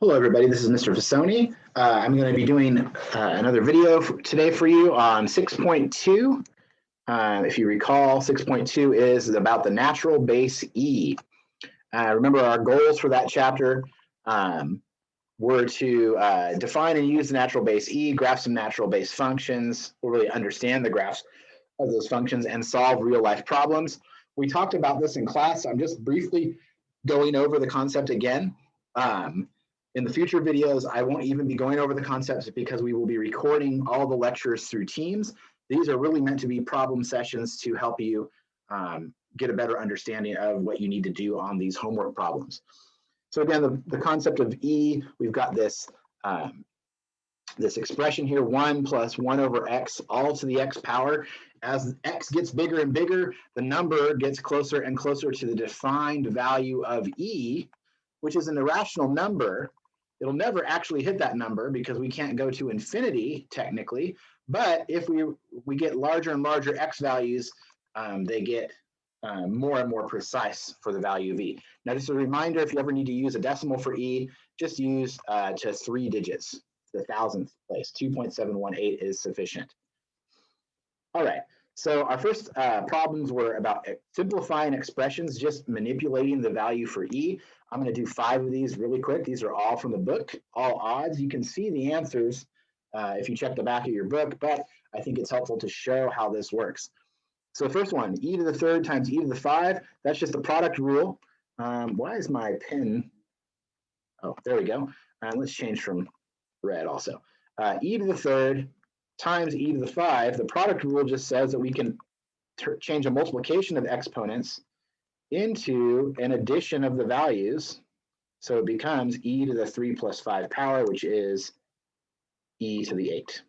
Hello, everybody. This is Mr. Fasoni. I'm going to be doing another video today for you on 6.2. If you recall, 6.2 is about the natural base E. Remember, our goals for that chapter were to define and use the natural base E, graph some natural base functions, or really understand the graphs of those functions, and solve real-life problems. We talked about this in class. I'm just briefly going over the concept again. In the future videos, I won't even be going over the concepts because we will be recording all the lectures through Teams. These are really meant to be problem sessions to help you get a better understanding of what you need to do on these homework problems. So again, the concept of E, we've got this, this expression here, 1 plus 1 over x, all to the x power. As x gets bigger and bigger, the number gets closer and closer to the defined value of E, which is an irrational number. It'll never actually hit that number because we can't go to infinity technically. But if we get larger and larger x values, they get more and more precise for the value of E. Now, just a reminder, if you ever need to use a decimal for E, just use to 3 digits, the thousandth place. 2.718 is sufficient. All right. So our first problems were about simplifying expressions, just manipulating the value for E. I'm going to do 5 of these really quick. These are all from the book, all odds. You can see the answers if you check the back of your book, but I think it's helpful to show how this works. So the first one, e to the third times e to the 5, that's just the product rule. Why is my pen? Oh, there we go. Let's change from red also. E to the third times e to the 5, the product rule just says that we can change a multiplication of exponents into an addition of the values. So it becomes e to the 3 plus 5 power, which is e to the 8.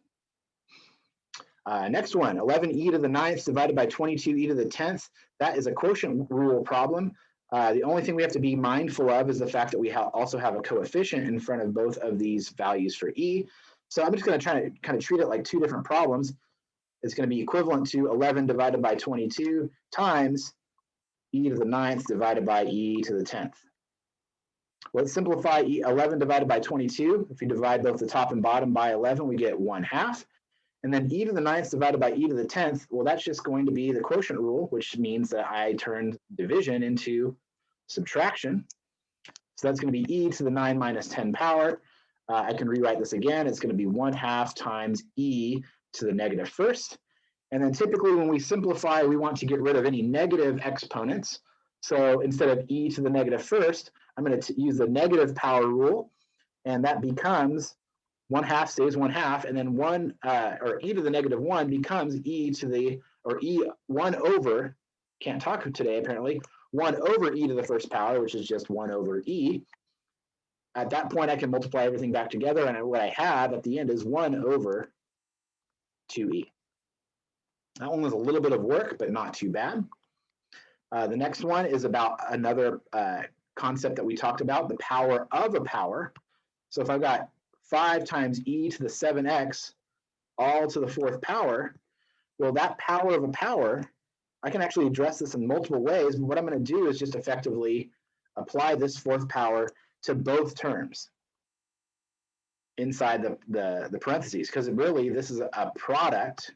Next one, 11e to the 9th divided by 22e to the 10th. That is a quotient rule problem. The only thing we have to be mindful of is the fact that we also have a coefficient in front of both of these values for e. So I'm just going to try to kind of treat it like 2 different problems. It's going to be equivalent to 11 divided by 22 times e to the 9th divided by e to the 10th. Let's simplify 11 divided by 22. If you divide both the top and bottom by 11, we get 1/2. And then e to the 9th divided by e to the 10th, well, that's just going to be the quotient rule, which means that I turned division into subtraction. So that's going to be e to the 9 minus 10 power. I can rewrite this again. It's going to be 1/2 times e to the negative first. And then typically when we simplify, we want to get rid of any negative exponents. So instead of e to the negative first, I'm going to use the negative power rule. And that becomes 1/2 stays 1/2. And then e to the negative 1 becomes e to the, or e 1 over, can't talk today apparently, 1 over e to the first power, which is just 1 over e. At that point, I can multiply everything back together. And what I have at the end is 1 over 2e. That one was a little bit of work, but not too bad. The next one is about another concept that we talked about, the power of a power. So if I've got 5 times e to the 7x all to the 4th power, well, that power of a power, I can actually address this in multiple ways. But what I'm going to do is just effectively apply this 4th power to both terms inside the parentheses, because really this is a product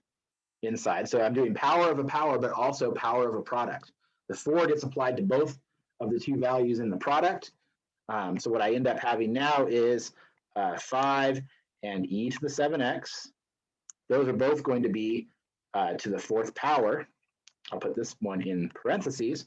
inside. So I'm doing power of a power, but also power of a product. The 4 gets applied to both of the 2 values in the product. So what I end up having now is 5 and e to the 7x. Those are both going to be to the 4th power. I'll put this one in parentheses.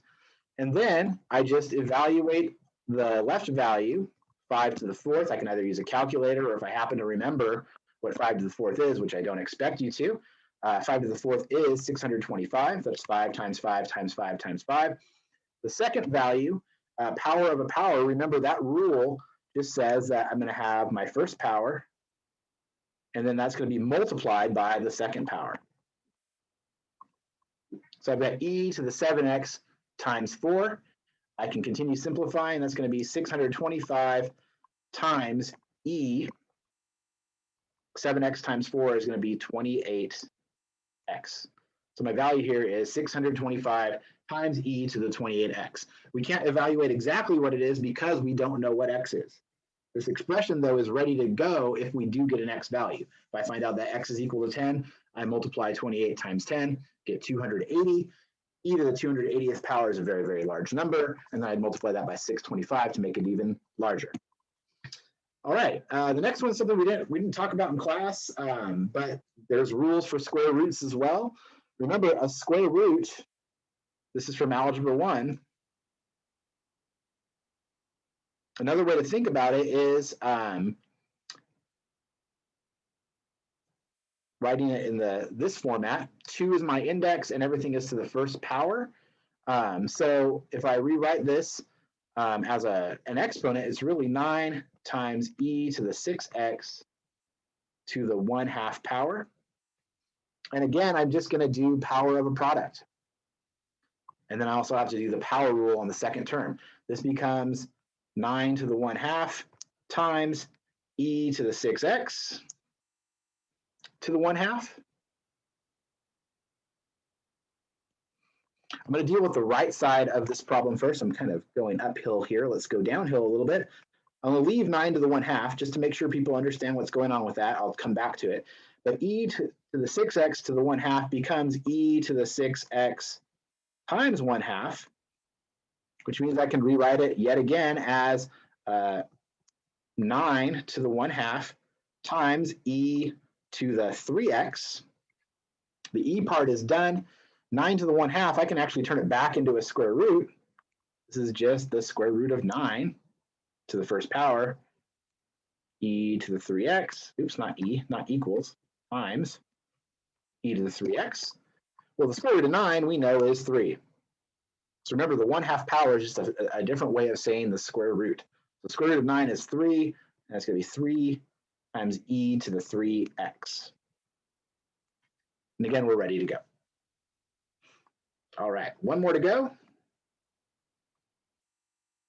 And then I just evaluate the left value, 5 to the 4th. I can either use a calculator, or if I happen to remember what 5 to the 4th is, which I don't expect you to, 5 to the 4th is 625. That's 5 times 5 times 5 times 5. The second value, power of a power, remember that rule just says that I'm going to have my first power, and then that's going to be multiplied by the second power. So I've got e to the 7x times 4. I can continue simplifying. That's going to be 625 times e. 7x times 4 is going to be 28x. So my value here is 625 times e to the 28x. We can't evaluate exactly what it is because we don't know what x is. This expression, though, is ready to go if we do get an x value. If I find out that x is equal to 10, I multiply 28 times 10, get 280. E to the 280th power is a very, very large number, and then I'd multiply that by 625 to make it even larger. All right, the next one's something we didn't talk about in class, but there's rules for square roots as well. Remember, a square root, this is from Algebra 1. Another way to think about it is writing it in this format. 2 is my index, and everything is to the first power. So if I rewrite this as an exponent, it's really 9 times e to the 6x to the 1/2 power. And again, I'm just going to do power of a product. And then I also have to do the power rule on the second term. This becomes 9 to the 1/2 times e to the 6x to the 1/2. I'm going to deal with the right side of this problem first. I'm kind of going uphill here. Let's go downhill a little bit. I'm going to leave 9 to the 1/2 just to make sure people understand what's going on with that. I'll come back to it. But e to the 6x to the 1/2 becomes e to the 6x times 1/2, which means I can rewrite it yet again as 9 to the 1/2 times e to the 3x. The e part is done. 9 to the 1/2, I can actually turn it back into a square root. This is just the square root of 9 to the first power, e to the 3x, oops, not e, not equals, times e to the 3x. Well, the square root of 9 we know is 3. So remember, the 1/2 power is just a different way of saying the square root. The square root of 9 is 3, and that's going to be 3 times e to the 3x. And again, we're ready to go. All right, one more to go.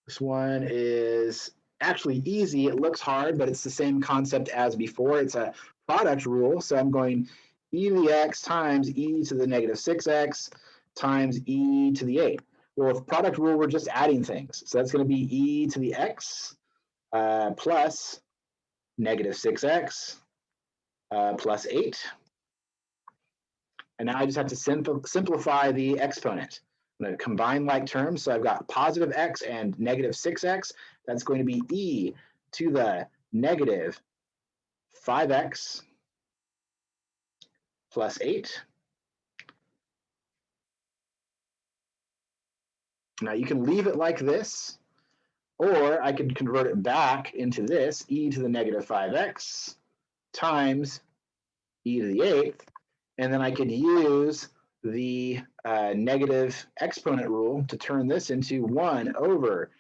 This one is actually easy. It looks hard, but it's the same concept as before. It's a product rule. So I'm going e to the x times e to the negative 6x times e to the 8. Well, with product rule, we're just adding things. So that's going to be e to the x plus negative 6x plus 8. And now I just have to simplify the exponent. I'm going to combine like terms. So I've got positive x and negative 6x. That's going to be e to the negative 5x plus 8. Now you can leave it like this, or I could convert it back into this, e to the negative 5x times e to the 8th. And then I could use the negative exponent rule to turn this into 1 over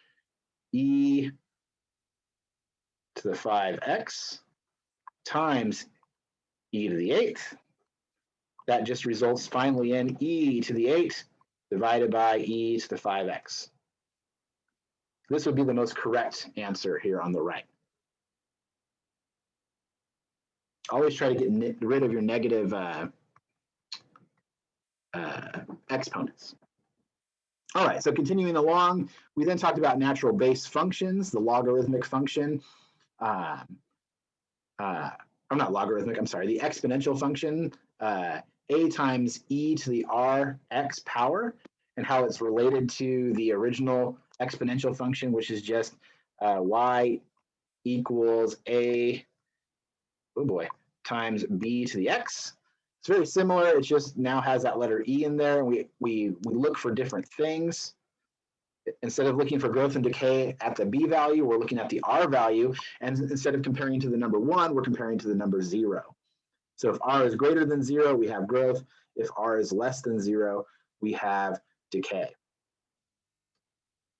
e to the 5x times e to the 8th. That just results finally in e to the 8 divided by e to the 5x. This would be the most correct answer here on the right. Always try to get rid of your negative exponents. All right, so continuing along, we then talked about natural base functions, the logarithmic function, I'm not logarithmic, I'm sorry, the exponential function, a times e to the rx power, and how it's related to the original exponential function, which is just y equals a, oh boy, times b to the x. It's very similar. It just now has that letter E in there. And we look for different things. Instead of looking for growth and decay at the B value, we're looking at the R value. And instead of comparing to the number 1, we're comparing to the number 0. So if R is greater than 0, we have growth. If R is less than 0, we have decay.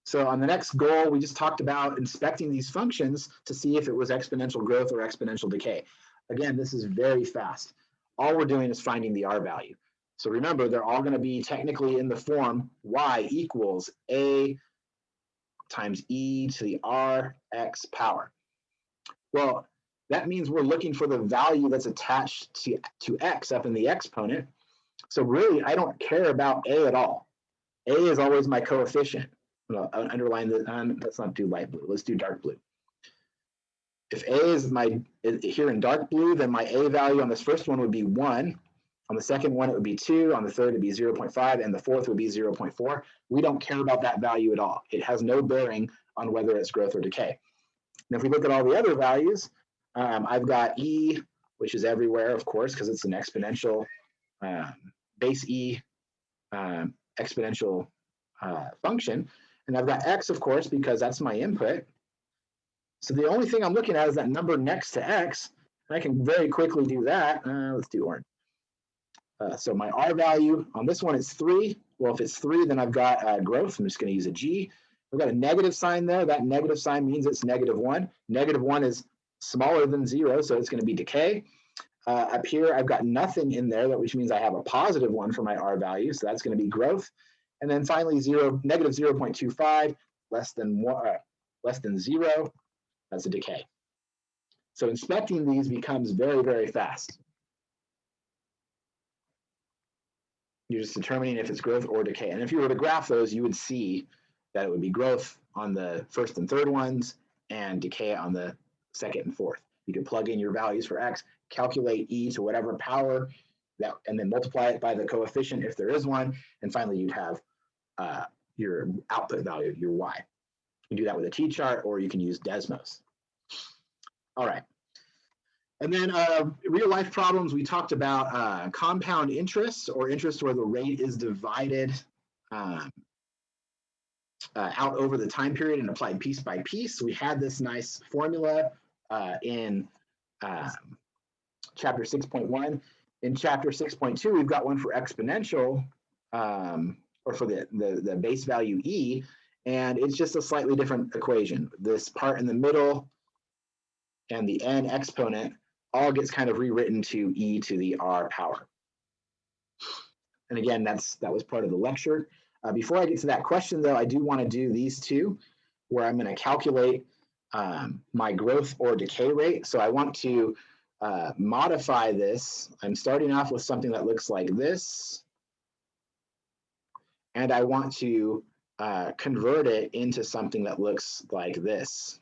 So on the next goal, we just talked about inspecting these functions to see if it was exponential growth or exponential decay. Again, this is very fast. All we're doing is finding the R value. So remember, they're all going to be technically in the form y equals a times e to the rx power. Well, that means we're looking for the value that's attached to x up in the exponent. So really, I don't care about a at all. A is always my coefficient. I'll underline that. Let's not do light blue. Let's do dark blue. if A is here in dark blue, then my A value on this first one would be 1. On the second one, it would be 2. On the third, it'd be 0.5. And the fourth would be 0.4. We don't care about that value at all. It has no bearing on whether it's growth or decay. And if we look at all the other values, I've got E, which is everywhere, of course, because it's an exponential base E exponential function. And I've got X, of course, because that's my input. So the only thing I'm looking at is that number next to X. And I can very quickly do that. Let's do orange. So my R value on this one is 3. Well, if it's 3, then I've got growth. I'm just going to use a G. We've got a negative sign there. That negative sign means it's -1. -1 is smaller than 0, so it's going to be decay. Up here, I've got nothing in there, which means I have a +1 for my R value, so that's going to be growth. And then finally, -0.25, less than 0, that's a decay. So inspecting these becomes very, very fast. You're just determining if it's growth or decay. And if you were to graph those, you would see that it would be growth on the first and third ones and decay on the second and fourth. You can plug in your values for X, calculate E to whatever power, and then multiply it by the coefficient if there is one. And finally, you'd have your output value, your Y. You can do that with a T-chart, or you can use Desmos. All right. And then real life problems, we talked about compound interest, or interest where the rate is divided out over the time period and applied piece by piece. We had this nice formula in chapter 6.1. In chapter 6.2, we've got one for exponential, or for the base value E, and it's just a slightly different equation. This part in the middle and the n exponent all gets kind of rewritten to E to the R power. And again, that was part of the lecture. Before I get to that question, though, I do want to do these two, where I'm going to calculate my growth or decay rate. So I want to modify this. I'm starting off with something that looks like this, and I want to convert it into something that looks like this.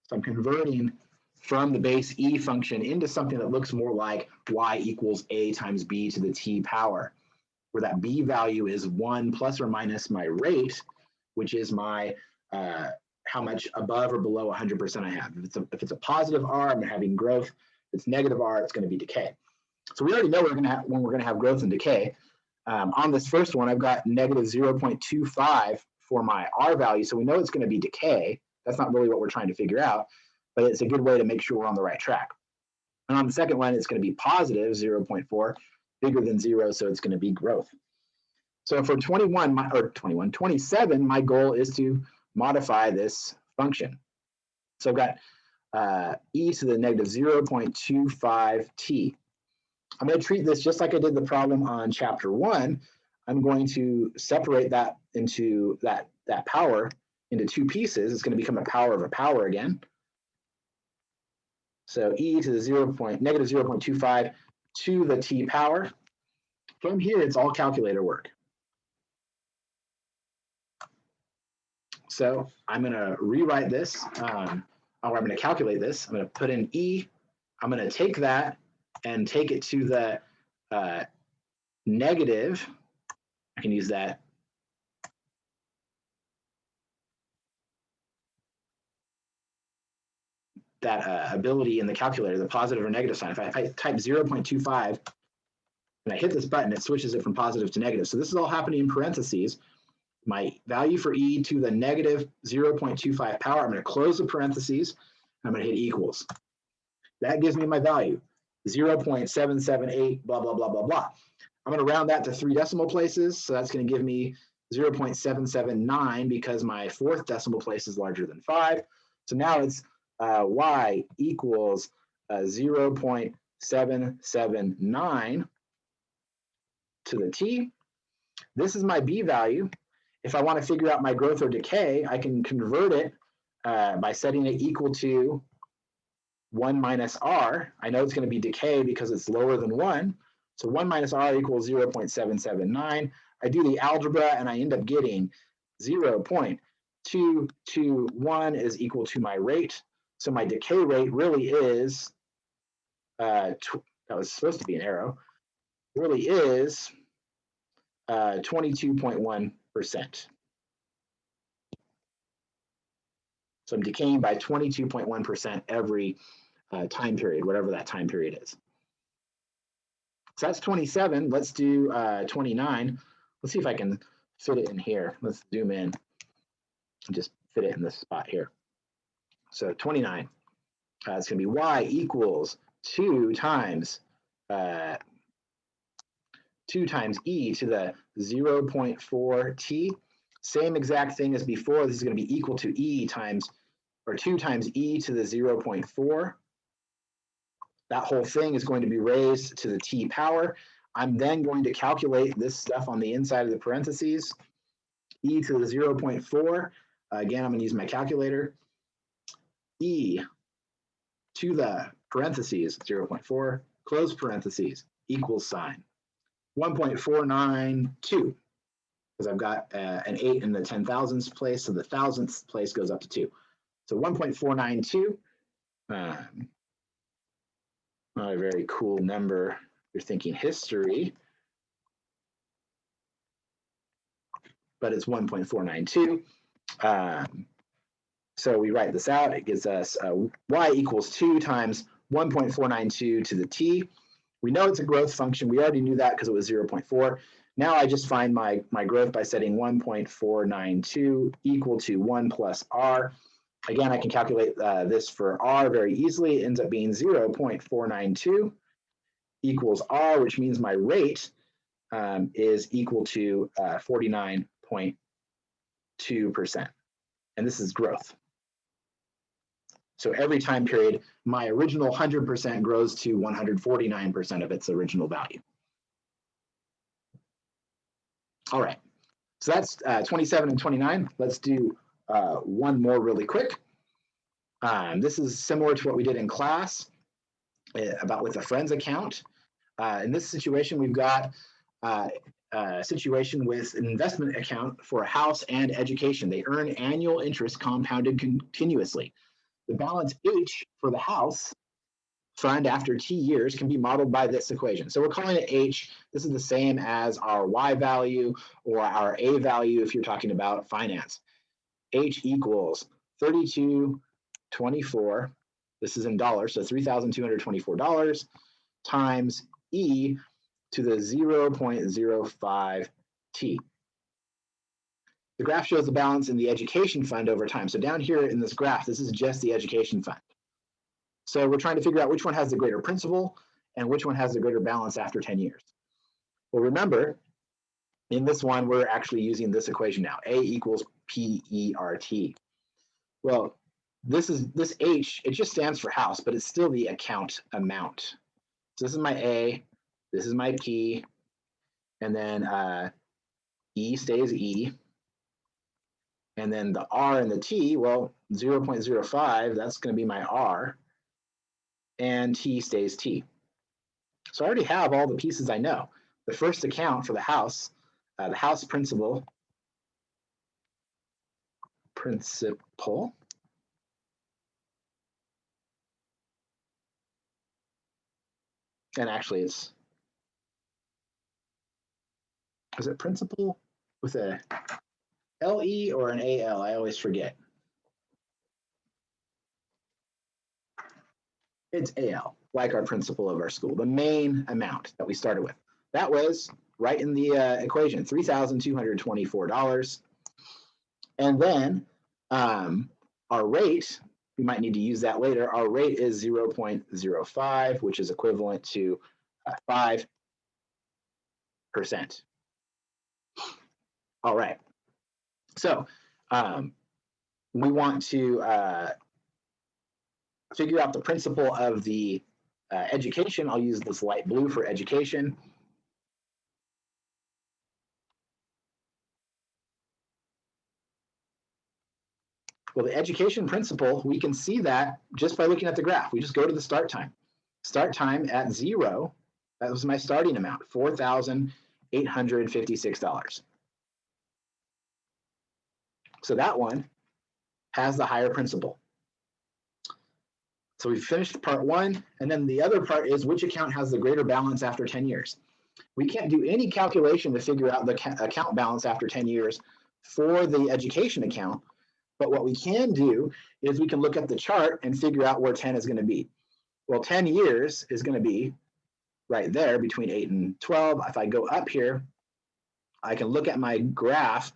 So I'm converting from the base E function into something that looks more like Y equals A times B to the T power, where that B value is 1 plus or minus my rate, which is my how much above or below 100% I have. If it's a positive R, I'm having growth. If it's negative R, it's going to be decay. So we already know when we're going to have growth and decay. On this first one, I've got -0.25 for my R value, so we know it's going to be decay. That's not really what we're trying to figure out, but it's a good way to make sure we're on the right track. And on the second one, it's going to be positive 0.4, bigger than 0, so it's going to be growth. So for 27, my goal is to modify this function. So I've got e to the -0.25t. I'm going to treat this just like I did the problem on chapter 1. I'm going to separate that into that power into two pieces. It's going to become a power of a power again. So e to the -0.25 to the t power. From here, it's all calculator work. So I'm going to rewrite this, or I'm going to calculate this. I'm going to put in e. I'm going to take that and take it to the negative. I can use that. That ability in the calculator, the positive or negative sign. If I type 0.25 and I hit this button, it switches it from positive to negative. So this is all happening in parentheses. My value for e to the -0.25 power, I'm going to close the parentheses, and I'm going to hit equals. That gives me my value, 0.778, blah, blah, blah, blah, blah. I'm going to round that to 3 decimal places, so that's going to give me 0.779 because my 4th decimal place is larger than 5. So now it's y equals 0.779 to the t. This is my b value. If I want to figure out my growth or decay, I can convert it by setting it equal to 1 minus r. I know it's going to be decay because it's lower than 1. So 1 minus r equals 0.779. I do the algebra and I end up getting 0.221 is equal to my rate. So my decay rate really is, that was supposed to be an arrow, really is 22.1%. So I'm decaying by 22.1% every time period, whatever that time period is. So that's 27. Let's do 29. Let's see if I can fit it in here. Let's zoom in and just fit it in this spot here. So 29, it's going to be y equals 2 times e to the 0.4t. Same exact thing as before. This is going to be equal to e times, or 2 times e to the 0.4. That whole thing is going to be raised to the t power. I'm then going to calculate this stuff on the inside of the parentheses. E to the 0.4. Again, I'm going to use my calculator. E to the parentheses 0.4, close parentheses, equals sign. 1.492, because I've got an 8 in the 10,000ths place, so the thousandths place goes up to 2. So 1.492. Not a very cool number. You're thinking history, but it's 1.492. So we write this out. It gives us y equals 2 times 1.492 to the t. We know it's a growth function. We already knew that because it was 0.4. Now I just find my growth by setting 1.492 equal to 1 plus r. Again, I can calculate this for r very easily. It ends up being 0.492 equals r, which means my rate is equal to 49.2%. And this is growth. So every time period, my original 100% grows to 149% of its original value. All right, so that's 27 and 29. Let's do one more really quick. This is similar to what we did in class about with a friend's account. In this situation, we've got a situation with an investment account for a house and education. They earn annual interest compounded continuously. The balance H for the house fund after T years can be modeled by this equation. So we're calling it H. This is the same as our Y value or our A value if you're talking about finance. H equals 3224. This is in dollars, so $3,224 times E to the 0.05 T. The graph shows the balance in the education fund over time. So down here in this graph, this is just the education fund. So we're trying to figure out which one has the greater principal and which one has the greater balance after 10 years. Well, remember, in this one, we're actually using this equation now, A equals PERT. Well, this H, it just stands for house, but it's still the account amount. So this is my A, this is my P, and then E stays E. And then the R and the T, well, 0.05, that's going to be my R, and T stays T. So I already have all the pieces I know. The first account for the house principal, and actually is it principal with a LE or an AL? I always forget. It's AL, like our principal of our school, the main amount that we started with. That was right in the equation, $3,224. And then our rate, we might need to use that later. Our rate is 0.05, which is equivalent to 5%. All right. So we want to figure out the principal of the education. I'll use this light blue for education. Well, the education principal, we can see that just by looking at the graph. We just go to the start time. Start time at 0 That was my starting amount, $4,856. So that one has the higher principal. So we've finished part one, and then the other part is which account has the greater balance after 10 years. We can't do any calculation to figure out the account balance after 10 years for the education account, but what we can do is we can look at the chart and figure out where 10 is going to be. Well, 10 years is going to be right there between 8 and 12. If I go up here, I can look at my graph,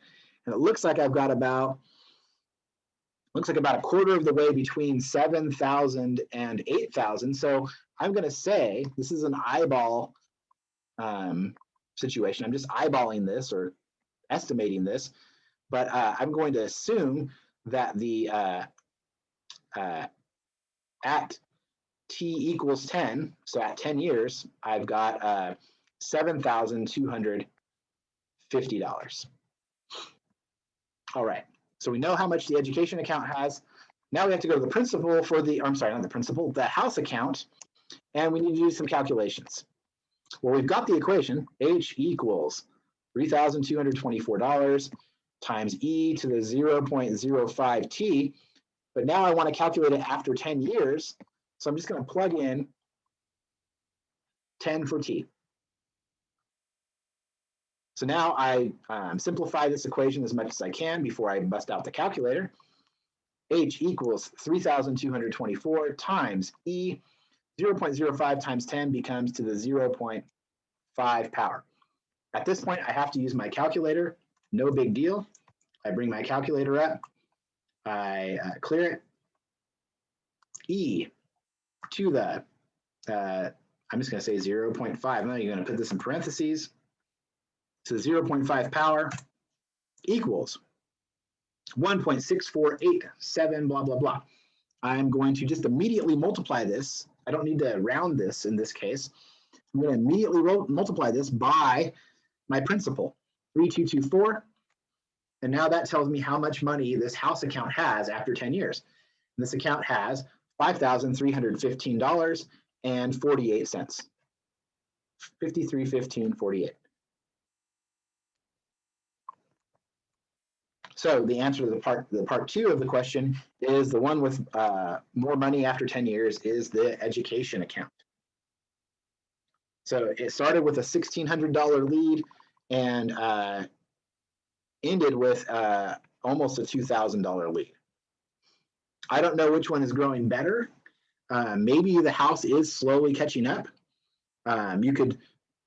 and it looks like I've got about a quarter of the way between 7,000 and 8,000. So I'm going to say this is an eyeball situation. I'm just eyeballing this or estimating this, but I'm going to assume that the at t equals 10, so at 10 years, I've got $7,250. All right. So we know how much the education account has. Now we have to go to the principal for the, I'm sorry, not the principal, the house account, and we need to do some calculations. Well, we've got the equation, H equals $3,224 times E to the 0.05 T, but now I want to calculate it after 10 years, so I'm just going to plug in 10 for T. So now I simplify this equation as much as I can before I bust out the calculator. H equals 3,224 times E, 0.05 times 10 becomes to the 0.5 power. At this point, I have to use my calculator. No big deal. I bring my calculator up. I clear it. E to the, I'm just going to say 0.5. Now you're going to put this in parentheses. So 0.5 power equals 1.6487, blah, blah, blah. I'm going to just immediately multiply this. I don't need to round this in this case. I'm going to immediately multiply this by my principal, 3,224. And now that tells me how much money this house account has after 10 years. And this account has $5,315.48. 53.15.48. So the answer to the part two of the question is the one with more money after 10 years is the education account. So it started with a $1,600 lead and ended with almost a $2,000 lead. I don't know which one is growing better. Maybe the house is slowly catching up. You could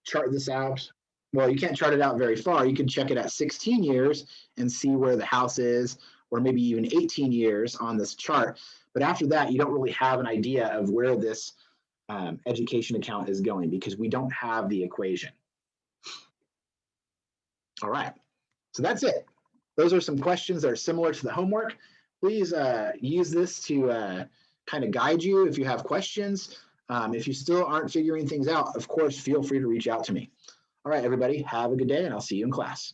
chart this out. Well, you can't chart it out very far. You can check it at 16 years and see where the house is, or maybe even 18 years on this chart. But after that, you don't really have an idea of where this education account is going because we don't have the equation. All right, so that's it. Those are some questions that are similar to the homework. Please use this to kind of guide you if you have questions. If you still aren't figuring things out, of course, feel free to reach out to me. All right, everybody, have a good day, and I'll see you in class.